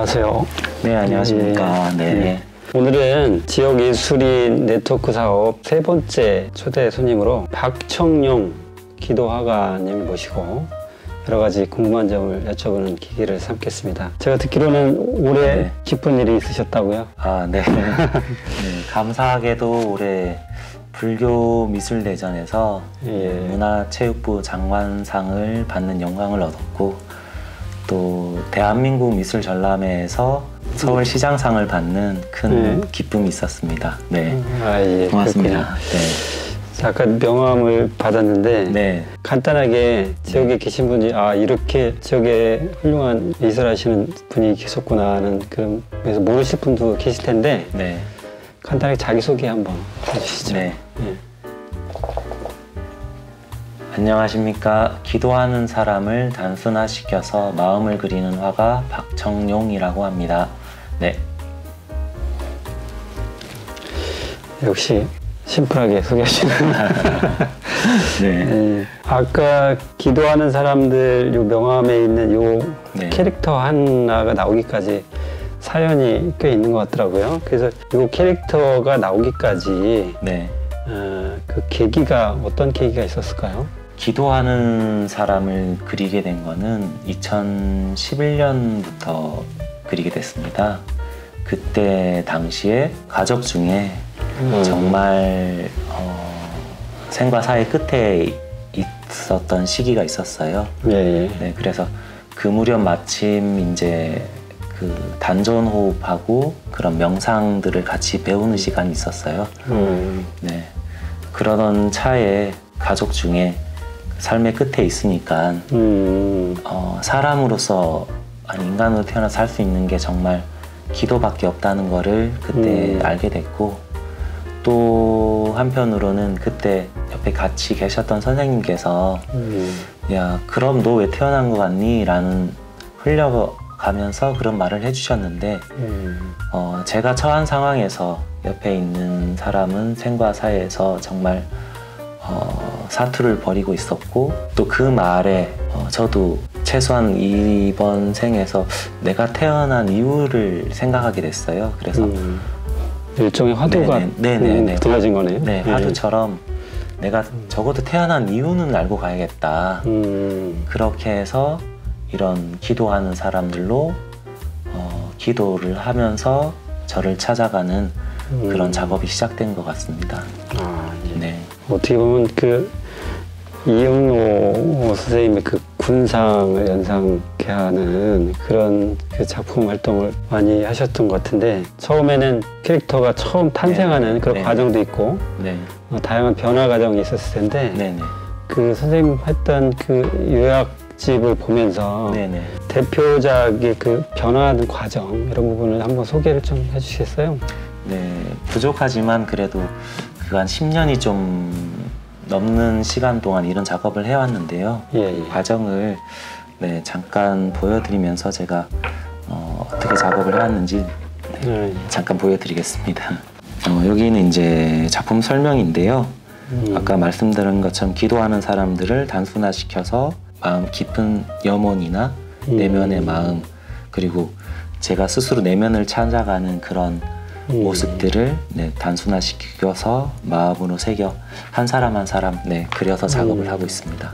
안녕하세요. 네, 안녕하십니까. 네. 오늘은 지역예술인 네트워크 사업 세 번째 초대 손님으로 박청룡 기도화가님 모시고 여러 가지 궁금한 점을 여쭤보는 기회를 삼겠습니다. 제가 듣기로는 올해 기쁜 일이 있으셨다고요? 네. 감사하게도 올해 불교미술대전에서 문화체육부 장관상을 받는 영광을 얻었고, 또 대한민국 미술전람회에서 서울시장상을 받는 큰 기쁨이 있었습니다. 네, 고맙습니다. 네. 아까 명함을 받았는데 간단하게 지역에 계신 분이 이렇게 지역에 훌륭한 미술하시는 분이 계셨구나 하는 그런, 그래서 모르실 분도 계실 텐데 간단하게 자기소개 한번 해주시죠. 안녕하십니까. 기도하는 사람을 단순화시켜서 마음을 그리는 화가 박청룡이라고 합니다. 역시 심플하게 소개하시는. 아까 기도하는 사람들 요 명함에 있는 요 캐릭터 하나가 나오기까지 사연이 꽤 있는 것 같더라고요. 그래서 요 캐릭터가 나오기까지 그 계기가 어떤 계기가 있었을까요? 기도하는 사람을 그리게 된 거는 2011년부터 그리게 됐습니다. 그때 당시에 가족 중에 정말 생과 사의 끝에 있었던 시기가 있었어요. 그래서 그 무렵 마침 이제 그 단전호흡하고 그런 명상들을 같이 배우는 시간이 있었어요. 그러던 차에 가족 중에 삶의 끝에 있으니까 사람으로서 아니 인간으로 태어나서 살 수 있는 게 정말 기도밖에 없다는 거를 그때 알게 됐고, 또 한편으로는 그때 옆에 같이 계셨던 선생님께서 야, 그럼 너 왜 태어난 거 같니? 라는 흘려가면서 그런 말을 해주셨는데 제가 처한 상황에서 옆에 있는 사람은 생과 사에서 정말 사투를 벌이고 있었고, 또 그 말에 저도 최소한 이번 생에서 내가 태어난 이유를 생각하게 됐어요. 그래서 일종의 화두가 들어진 거네요. 화두처럼 내가 적어도 태어난 이유는 알고 가야겠다. 그렇게 해서 이런 기도하는 사람들로 기도를 하면서 저를 찾아가는 그런 작업이 시작된 것 같습니다. 어떻게 보면 그 이영로 선생님의 그 군상을 연상케 하는 그런 그 작품 활동을 많이 하셨던 것 같은데, 처음에는 캐릭터가 처음 탄생하는 그런 과정도 있고 다양한 변화 과정이 있었을 텐데 그 선생님 했던 그 요약집을 보면서 대표작의 그 변화하는 과정 이런 부분을 한번 소개를 좀 해주시겠어요? 부족하지만 그래도 한 10년이 좀 넘는 시간 동안 이런 작업을 해왔는데요. 과정을 잠깐 보여드리면서 제가 어떻게 작업을 해왔는지 잠깐 보여드리겠습니다. 여기는 이제 작품 설명인데요. 아까 말씀드린 것처럼 기도하는 사람들을 단순화시켜서 마음 깊은 염원이나 내면의 마음, 그리고 제가 스스로 내면을 찾아가는 그런 모습들을 단순화시켜서 마음으로 새겨 한 사람 한 사람 그려서 작업을 하고 있습니다.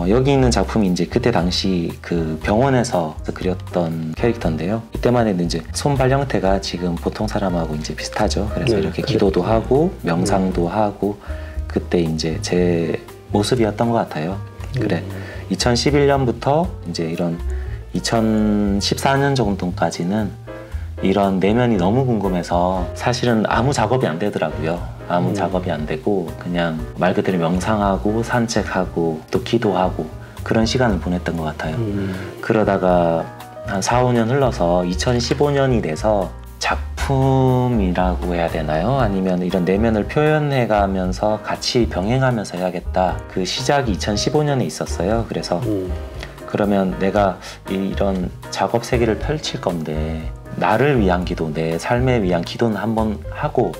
여기 있는 작품이 이제 그때 당시 그 병원에서 그렸던 캐릭터인데요. 이때만 해도 이제 손발 형태가 지금 보통 사람하고 이제 비슷하죠. 그래서 이렇게 기도도 하고 명상도 하고 그때 이제 제 모습이었던 것 같아요. 2011년부터 이제 이런 2014년 정도까지는 이런 내면이 너무 궁금해서 사실은 아무 작업이 안 되더라고요. 아무 작업이 안 되고 그냥 말 그대로 명상하고 산책하고 또 기도하고 그런 시간을 보냈던 것 같아요. 그러다가 한 4, 5년 흘러서 2015년이 돼서 작품이라고 해야 되나요? 아니면 이런 내면을 표현해가면서 같이 병행하면서 해야겠다. 그 시작이 2015년에 있었어요. 그래서 그러면 내가 이런 작업 세계를 펼칠 건데 나를 위한 기도, 내 삶에 위한 기도는 한번 하고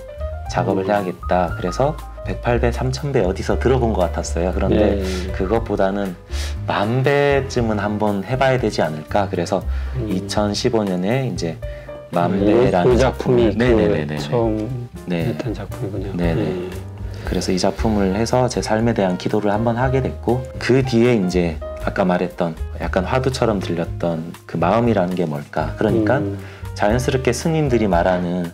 작업을 해야겠다. 그래서 108배, 3000배 어디서 들어본 것 같았어요. 그런데 그것보다는 10,000배쯤은 한번 해봐야 되지 않을까. 그래서 2015년에 이제 10,000배라는 작품이 처음 했던 작품이군요. 네네. 그래서 이 작품을 해서 제 삶에 대한 기도를 한번 하게 됐고, 그 뒤에 이제 아까 말했던 약간 화두처럼 들렸던 그 마음이라는 게 뭘까. 그러니까 자연스럽게 스님들이 말하는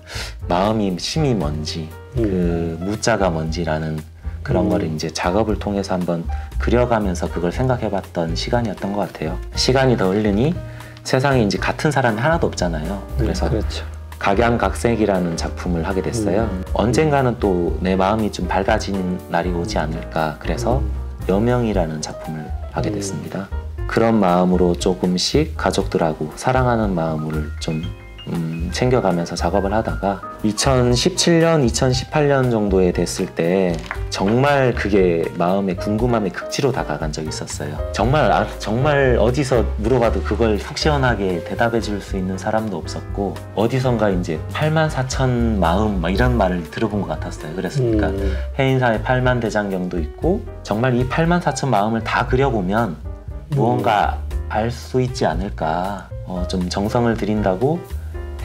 마음이 심이 뭔지, 그 무자가 뭔지라는 그런 거를 이제 작업을 통해서 한번 그려가면서 그걸 생각해봤던 시간이었던 것 같아요. 시간이 더 흐르니 세상에 이제 같은 사람이 하나도 없잖아요. 그래서 그렇죠. 각양각색이라는 작품을 하게 됐어요. 언젠가는 또 내 마음이 좀 밝아지는 날이 오지 않을까. 그래서 여명이라는 작품을 하게 됐습니다. 그런 마음으로 조금씩 가족들하고 사랑하는 마음을 좀 챙겨가면서 작업을 하다가 2017년, 2018년 정도에 됐을 때 정말 그게 마음의 궁금함의 극치로 다가간 적이 있었어요. 정말 어디서 물어봐도 그걸 속 시원하게 대답해 줄 수 있는 사람도 없었고, 어디선가 이제 84,000 마음 막 이런 말을 들어본 것 같았어요. 그랬으니까 해인사의 8만대장경도 있고, 정말 이 84,000 마음을 다 그려보면 무언가 알 수 있지 않을까. 좀 정성을 들인다고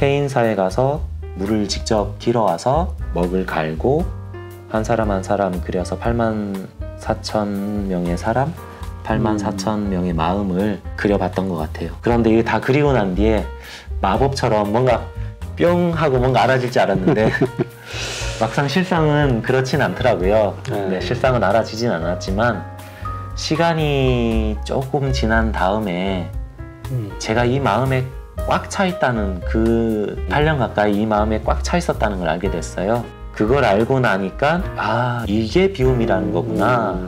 해인사에 가서 물을 직접 길어와서 먹을 갈고 한 사람 한 사람 그려서 84,000명의 사람, 84,000명의 마음을 그려봤던 것 같아요. 그런데 이게 다 그리고 난 뒤에 마법처럼 뭔가 뿅 하고 뭔가 알아질 줄 알았는데 막상 실상은 그렇진 않더라고요. 네, 실상은 알아지진 않았지만 시간이 조금 지난 다음에 제가 이 마음에 꽉 차 있다는, 그 8년 가까이 이 마음에 꽉 차 있었다는 걸 알게 됐어요. 그걸 알고 나니까 아, 이게 비움이라는 거구나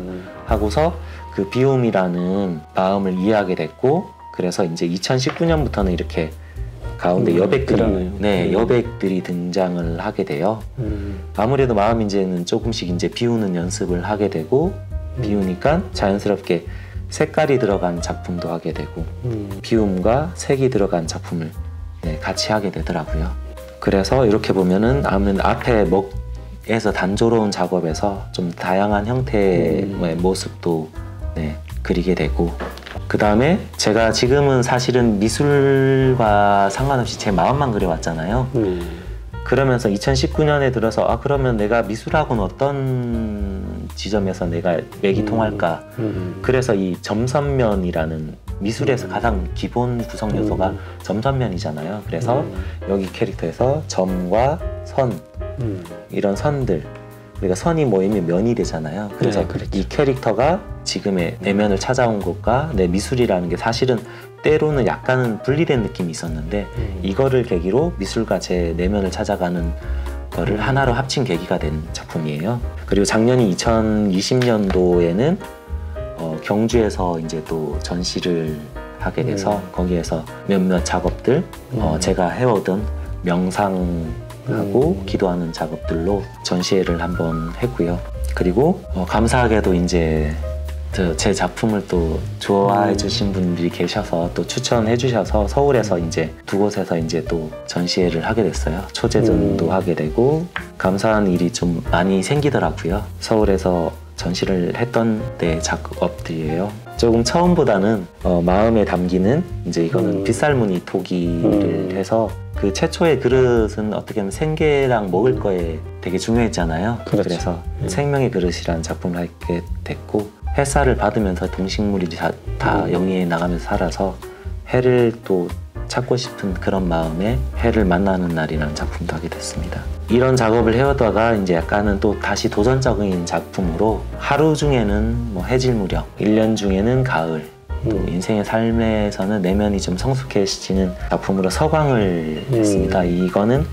하고서 그 비움이라는 마음을 이해하게 됐고, 그래서 이제 2019년부터는 이렇게 가운데 여백들이 등장을 하게 돼요. 아무래도 마음 이제는 조금씩 이제 비우는 연습을 하게 되고, 비우니까 자연스럽게 색깔이 들어간 작품도 하게 되고 비움과 색이 들어간 작품을 같이 하게 되더라고요. 그래서 이렇게 보면은 앞에 먹에서 단조로운 작업에서 좀 다양한 형태의 모습도 그리게 되고, 그 다음에 제가 지금은 사실은 미술과 상관없이 제 마음만 그려왔잖아요. 그러면서 2019년에 들어서 그러면 내가 미술하고는 어떤 지점에서 내가 맥이 통할까. 그래서 이 점선면이라는 미술에서 가장 기본 구성 요소가 점선면이잖아요. 그래서 여기 캐릭터에서 점과 선, 이런 선들, 우리가 선이 모이면 면이 되잖아요. 그래서 이 캐릭터가 지금의 내면을 찾아온 것과 내 미술이라는 게 사실은 때로는 약간은 분리된 느낌이 있었는데 이거를 계기로 미술과 제 내면을 찾아가는 거를 하나로 합친 계기가 된 작품이에요. 그리고 작년이 2020년도에는 경주에서 이제 또 전시를 하게 돼서 거기에서 몇몇 작업들 제가 해오던 명상하고 기도하는 작업들로 전시회를 한번 했고요. 그리고 감사하게도 이제 제 작품을 또 좋아해 주신 분들이 계셔서 또 추천해 주셔서 서울에서 이제 두 곳에서 이제 또 전시회를 하게 됐어요. 초제전도 하게 되고 감사한 일이 좀 많이 생기더라고요. 서울에서 전시를 했던 때 작업들이에요. 조금 처음보다는 마음에 담기는 이제 이거는 빗살무늬 토기를 해서 그 최초의 그릇은 어떻게 보면 생계랑 먹을 거에 되게 중요했잖아요. 그렇죠. 그래서 생명의 그릇이라는 작품을 하게 됐고, 햇살을 받으면서 동식물이 다 영리해 나가면서 살아서 해를 또 찾고 싶은 그런 마음에 해를 만나는 날이라는 작품도 하게 됐습니다. 이런 작업을 해오다가 이제 약간은 또 다시 도전적인 작품으로 하루 중에는 뭐 해질 무렵, 1년 중에는 가을, 또 인생의 삶에서는 내면이 좀 성숙해지는 작품으로 서광을 했습니다. 이거는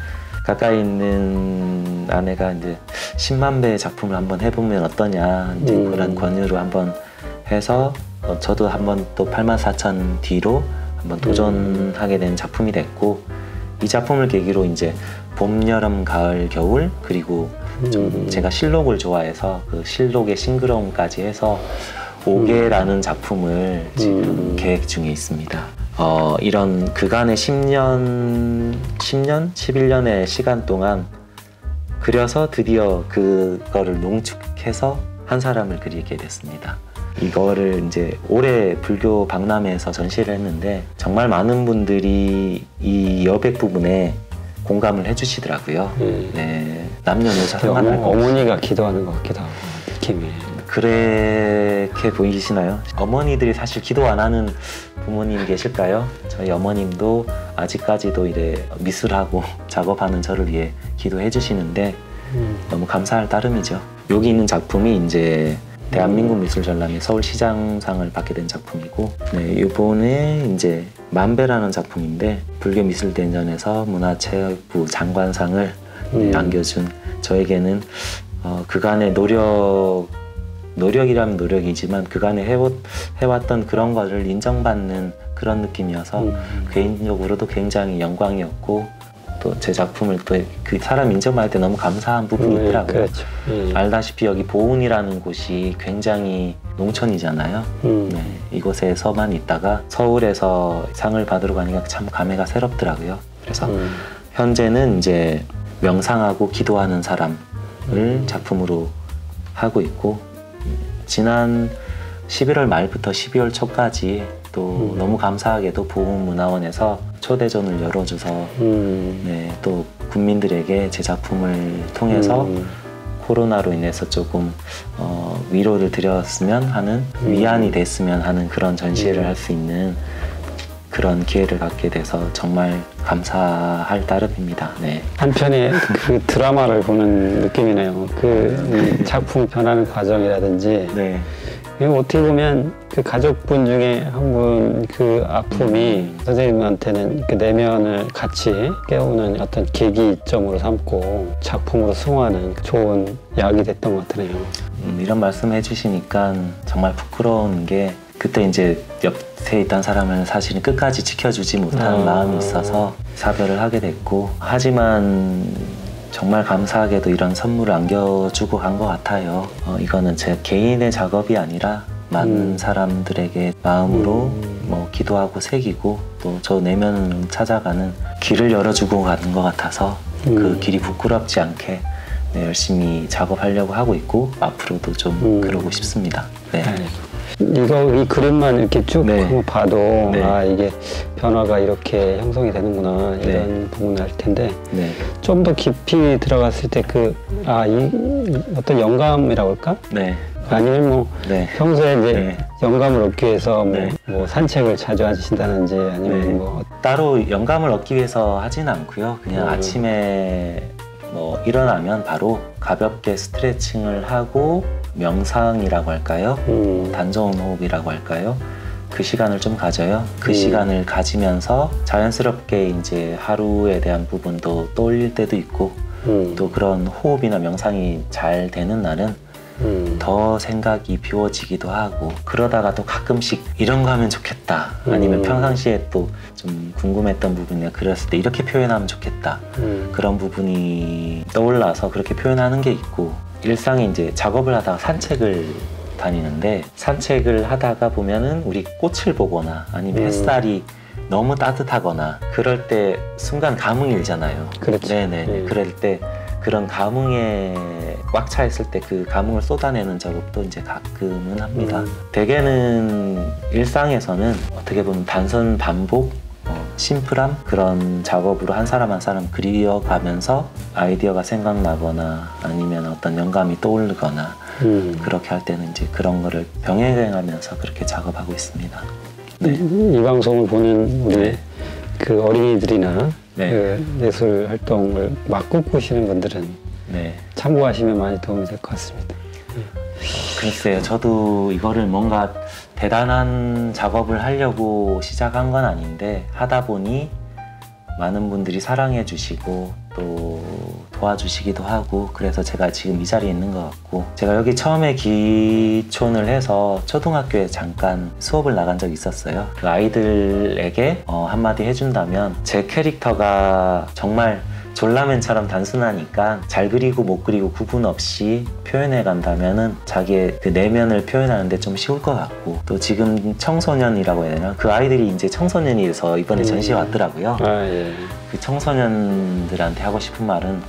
가까이 있는 아내가 이제 10만 배의 작품을 한번 해보면 어떠냐, 이제 그런 권유로 한번 해서 저도 한번 또 84,000 뒤로 한번 도전하게 된 작품이 됐고, 이 작품을 계기로 이제 봄, 여름, 가을, 겨울, 그리고 좀 제가 실록을 좋아해서 그 실록의 싱그러움까지 해서 5개라는 작품을 지금 계획 중에 있습니다. 이런 그간의 11년의 시간 동안 그려서 드디어 그거를 농축해서 한 사람을 그리게 됐습니다. 이거를 이제 올해 불교 박람회에서 전시를 했는데 정말 많은 분들이 이 여백 부분에 공감을 해주시더라고요. 네, 남녀노소 상관없이 어머니가 기도하는 것 같기도 하고 느낌이. 그렇게 보이시나요? 어머니들이 사실 기도 안 하는 부모님 계실까요? 저희 어머님도 아직까지도 이래 미술하고 작업하는 저를 위해 기도해 주시는데 너무 감사할 따름이죠. 여기 있는 작품이 이제 대한민국 미술전람회 서울시장상을 받게 된 작품이고, 네, 이번에 이제 만배라는 작품인데 불교미술대전에서 문화체육부 장관상을 안겨준 저에게는 그간의 노력이라면 노력이지만 그간에 해왔던 그런 거를 인정받는 그런 느낌이어서 개인적으로도 굉장히 영광이었고, 또 제 작품을 또 그 사람 인정받을 때 너무 감사한 부분이 있더라고요. 그렇죠. 알다시피 여기 보은이라는 곳이 굉장히 농촌이잖아요. 네, 이곳에서만 있다가 서울에서 상을 받으러 가니까 참 감회가 새롭더라고요. 그래서 현재는 이제 명상하고 기도하는 사람을 작품으로 하고 있고, 지난 11월 말부터 12월 초까지 또 너무 감사하게도 보훈문화원에서 초대전을 열어줘서 네, 또 국민들에게 제 작품을 통해서 코로나로 인해서 조금 위로를 드렸으면 하는, 위안이 됐으면 하는 그런 전시회를 할 수 있는 그런 기회를 갖게 돼서 정말 감사할 따름입니다. 네. 한편의 그 드라마를 보는 느낌이네요. 그 작품 변하는 과정이라든지. 네. 어떻게 보면 그 가족분 중에 한 분 그 아픔이 선생님한테는 그 내면을 같이 깨우는 어떤 계기점으로 삼고 작품으로 승화하는 좋은 약이 됐던 것 같네요. 이런 말씀 해주시니까 정말 부끄러운 게, 그때 이제 옆에 있던 사람을 사실은 끝까지 지켜주지 못한 마음이 있어서 사별을 하게 됐고, 하지만 정말 감사하게도 이런 선물을 안겨주고 간 것 같아요. 이거는 제 개인의 작업이 아니라 많은 사람들에게 마음으로 뭐 기도하고 새기고 또 저 내면을 찾아가는 길을 열어주고 가는 것 같아서 그 길이 부끄럽지 않게 네, 열심히 작업하려고 하고 있고 앞으로도 좀 그러고 싶습니다. 네. 이 그림만 이렇게 쭉 네. 봐도 네. 아 이게 변화가 이렇게 형성이 되는구나 이런 네. 부분을 알 텐데 네. 좀 더 깊이 들어갔을 때 이 어떤 영감이라고 할까? 네. 아니면 뭐 네. 평소에 이제 네. 영감을 얻기 위해서 네. 뭐 산책을 자주 하신다든지 아니면 네. 뭐 따로 영감을 얻기 위해서 하진 않고요. 그냥 아침에 뭐 일어나면 바로 가볍게 스트레칭을 하고 명상이라고 할까요? 단전 호흡이라고 할까요? 그 시간을 좀 가져요. 그 시간을 가지면서 자연스럽게 이제 하루에 대한 부분도 떠올릴 때도 있고 또 그런 호흡이나 명상이 잘 되는 날은 더 생각이 비워지기도 하고, 그러다가 또 가끔씩 이런 거 하면 좋겠다, 아니면 평상시에 또 좀 궁금했던 부분이나 그랬을 때 이렇게 표현하면 좋겠다, 그런 부분이 떠올라서 그렇게 표현하는 게 있고, 일상에 이제 작업을 하다가 산책을 다니는데 산책을 하다가 보면은 우리 꽃을 보거나 아니면 햇살이 너무 따뜻하거나 그럴 때 순간 감흥이 일잖아요. 그렇죠. 네네. 그럴 때 그런 감흥에 꽉 차 있을 때 그 감흥을 쏟아내는 작업도 이제 가끔은 합니다. 대개는 일상에서는 어떻게 보면 단순 반복, 심플함 그런 작업으로 한 사람 한 사람 그려가면서 아이디어가 생각나거나 아니면 어떤 영감이 떠오르거나 그렇게 할 때는 이제 그런 거를 병행하면서 그렇게 작업하고 있습니다. 네. 이 방송을 보는 우리 네. 그 어린이들이나 네. 그 예술 활동을 막 꿈꾸시는 분들은 네. 참고하시면 많이 도움이 될 것 같습니다. 글쎄요, 저도 이거를 뭔가 대단한 작업을 하려고 시작한 건 아닌데 하다 보니 많은 분들이 사랑해 주시고 또 도와주시기도 하고, 그래서 제가 지금 이 자리에 있는 것 같고, 제가 여기 처음에 기촌을 해서 초등학교에 잠깐 수업을 나간 적이 있었어요. 그 아이들에게 한마디 해준다면, 제 캐릭터가 정말 졸라맨처럼 단순하니까 잘 그리고 못 그리고 구분 없이 표현해 간다면은 자기의 그 내면을 표현하는데 좀 쉬울 것 같고, 또 지금 청소년이라고 해야 되나? 그 아이들이 이제 청소년이 돼서 이번에 전시에 왔더라고요. 아, 예. 그 청소년들한테 하고 싶은 말은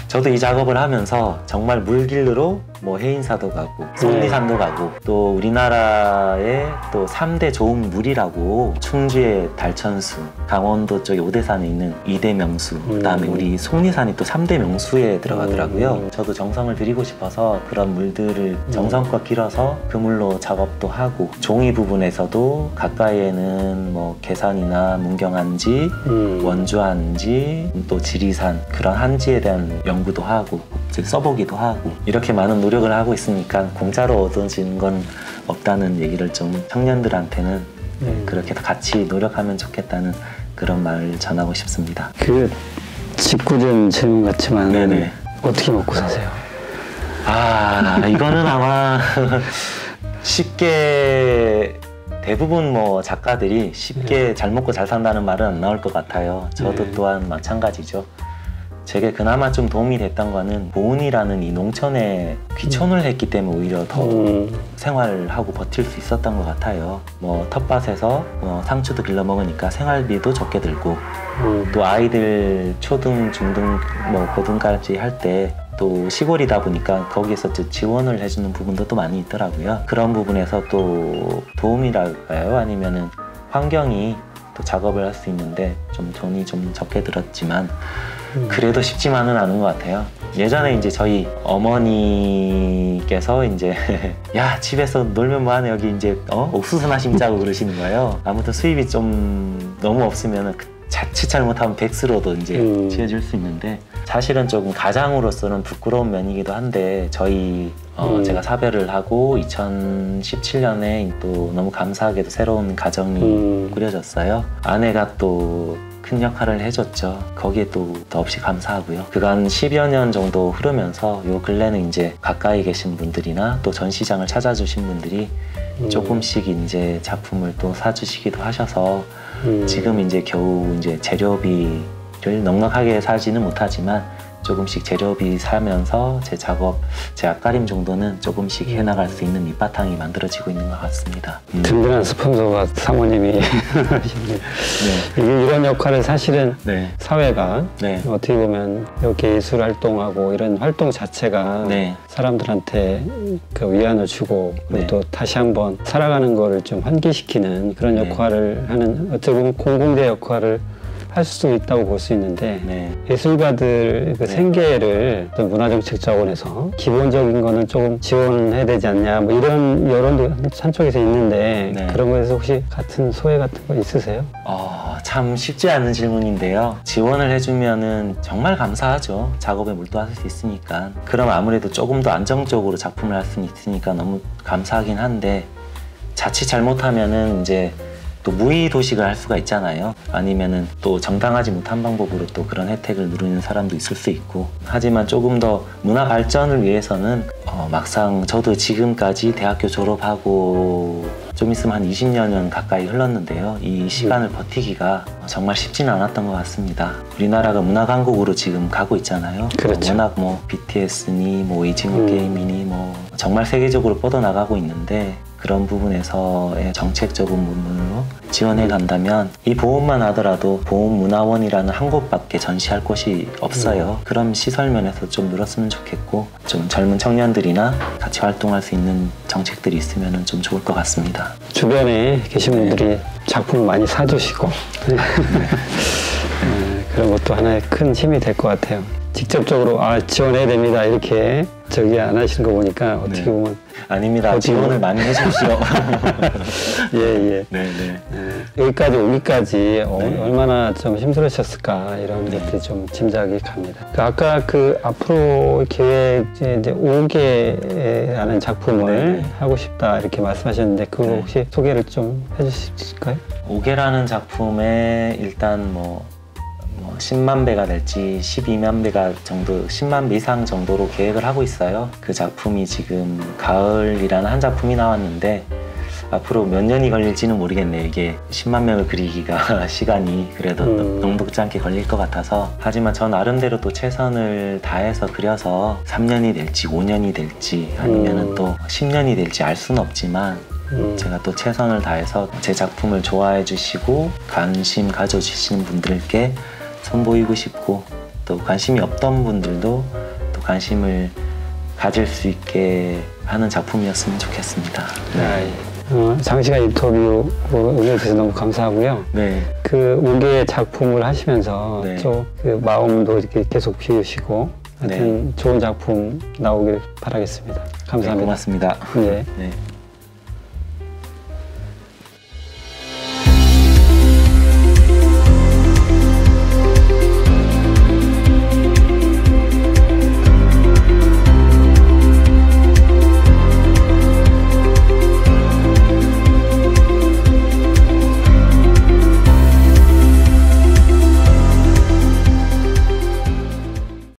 저도 이 작업을 하면서 정말 물길로 뭐 해인사도 가고 속리산도 가고 또 우리나라의 또 3대 좋은 물이라고 충주의 달천수, 강원도 쪽에 오대산에 있는 2대 명수, 그다음에 우리 속리산이 또 3대 명수에 들어가더라고요. 저도 정성을 들이고 싶어서 그런 물들을 정성껏 길어서 그 물로 작업도 하고 종이 부분에서도 가까이에는 뭐 계산이나 문경한지, 원주한지, 또 지리산 그런 한지에 대한 연구도 하고 써보기도 하고 이렇게 많은 노력을 하고 있으니까 공짜로 얻어지는 건 없다는 얘기를 좀 청년들한테는 그렇게 같이 노력하면 좋겠다는 그런 말을 전하고 싶습니다. 그 직구준 질문 같지만 네네. 어떻게 먹고 사세요? 이거는 아마 쉽게 대부분 뭐 작가들이 쉽게 잘 먹고 잘 산다는 말은 안 나올 것 같아요. 저도 또한 마찬가지죠. 제게 그나마 좀 도움이 됐던 거는 보은이라는 이 농촌에 귀촌을 했기 때문에 오히려 더 생활을 하고 버틸 수 있었던 것 같아요. 뭐 텃밭에서 상추도 길러 먹으니까 생활비도 적게 들고 또 아이들 초등, 중등, 뭐 고등까지 할 때 또 시골이다 보니까 거기에서 지원을 해주는 부분도 또 많이 있더라고요. 그런 부분에서 또 도움이랄까요? 아니면은 환경이 또 작업을 할 수 있는데 좀 돈이 좀 적게 들었지만 그래도 쉽지만은 않은 것 같아요. 예전에 이제 저희 어머니께서 이제 야 집에서 놀면 뭐하네 여기 이제 옥수수나 심자고 그러시는 거예요. 아무튼 수입이 좀 너무 없으면 자칫 잘못하면 백수로도 이제 지어줄 수 있는데 사실은 조금 가장으로서는 부끄러운 면이기도 한데 저희 제가 사별을 하고 2017년에 또 너무 감사하게도 새로운 가정이 꾸려졌어요. 아내가 또 큰 역할을 해줬죠. 거기에 또 더없이 감사하고요. 그간 10여 년 정도 흐르면서 요 근래는 이제 가까이 계신 분들이나 또 전시장을 찾아주신 분들이 조금씩 이제 작품을 또 사주시기도 하셔서 지금 이제 겨우 이제 재료비를 넉넉하게 사지는 못하지만 조금씩 재료비 사면서 제 작업, 제 앞가림 정도는 조금씩 해나갈 수 있는 밑바탕이 만들어지고 있는 것 같습니다. 든든한 스폰서가 사모님이 하시는데 이게 이런 역할을 사실은 사회가 어떻게 보면 이렇게 예술 활동하고 이런 활동 자체가 사람들한테 그 위안을 주고 그리고 또 다시 한번 살아가는 거를 좀 환기시키는 그런 역할을 하는 어떻게 보면 공공재 역할을 할 수 있다고 볼 수 있는데 예술가들 그 생계를 문화정책 자원에서 기본적인 거는 조금 지원해야 되지 않냐 뭐 이런 여론도 한쪽에서 있는데 그런 거에서 혹시 같은 소회 같은 거 있으세요? 참 쉽지 않은 질문인데요. 지원을 해주면은 정말 감사하죠. 작업에 몰두할 수 있으니까. 그럼 아무래도 조금 더 안정적으로 작품을 할 수는 있으니까 너무 감사하긴 한데 자칫 잘못하면은 이제 또 무의 도식을 할 수가 있잖아요. 아니면은 또 정당하지 못한 방법으로 또 그런 혜택을 누리는 사람도 있을 수 있고 하지만 조금 더 문화 발전을 위해서는 막상 저도 지금까지 대학교 졸업하고 좀 있으면 한 20년 가까이 흘렀는데요. 이 시간을 버티기가 정말 쉽지는 않았던 것 같습니다. 우리나라가 문화 강국으로 지금 가고 있잖아요. 그렇죠. 워낙 뭐 BTS니 뭐 오징어 게임이니 뭐 정말 세계적으로 뻗어나가고 있는데 그런 부분에서의 정책적인 부분으로 지원해 간다면 이 보험만 하더라도 보험문화원이라는 한 곳밖에 전시할 곳이 없어요. 그럼 시설 면에서 좀 늘었으면 좋겠고 좀 젊은 청년들이나 같이 활동할 수 있는 정책들이 있으면 좀 좋을 것 같습니다. 주변에 계신 분들이 작품을 많이 사주시고 그런 것도 하나의 큰 힘이 될 것 같아요. 직접적으로 지원해야 됩니다 이렇게 저기 안 하시는 거 보니까 어떻게 보면 아닙니다. 지원을 많이 해주십시오. 여기까지 오기까지 얼마나 좀 힘들으셨을까 이런 것들이 좀 짐작이 갑니다. 아까 그 앞으로 계획 이제 5개라는 작품을 하고 싶다 이렇게 말씀하셨는데 그거 혹시 소개를 좀 해주실까요? 5개라는 작품에 일단 뭐 10만 배가 될지 12만 배가 정도, 10만 배 이상 정도로 계획을 하고 있어요. 그 작품이 지금 가을이라는 한 작품이 나왔는데 앞으로 몇 년이 걸릴지는 모르겠네요. 이게 10만 명을 그리기가 시간이 그래도 녹록지 않게 걸릴 것 같아서 하지만 저 나름대로 또 최선을 다해서 그려서 3년이 될지 5년이 될지 아니면 또 10년이 될지 알 수는 없지만 제가 또 최선을 다해서 제 작품을 좋아해 주시고 관심 가져주시는 분들께 선보이고 싶고 또 관심이 없던 분들도 또 관심을 가질 수 있게 하는 작품이었으면 좋겠습니다. 네. 장시간 인터뷰 응해주셔서 너무 감사하고요. 네. 그 5개의 작품을 하시면서 네. 또 그 마음도 이렇게 계속 비우시고 하여튼 좋은 작품 나오길 바라겠습니다. 감사합니다. 네, 고맙습니다. 네. 네.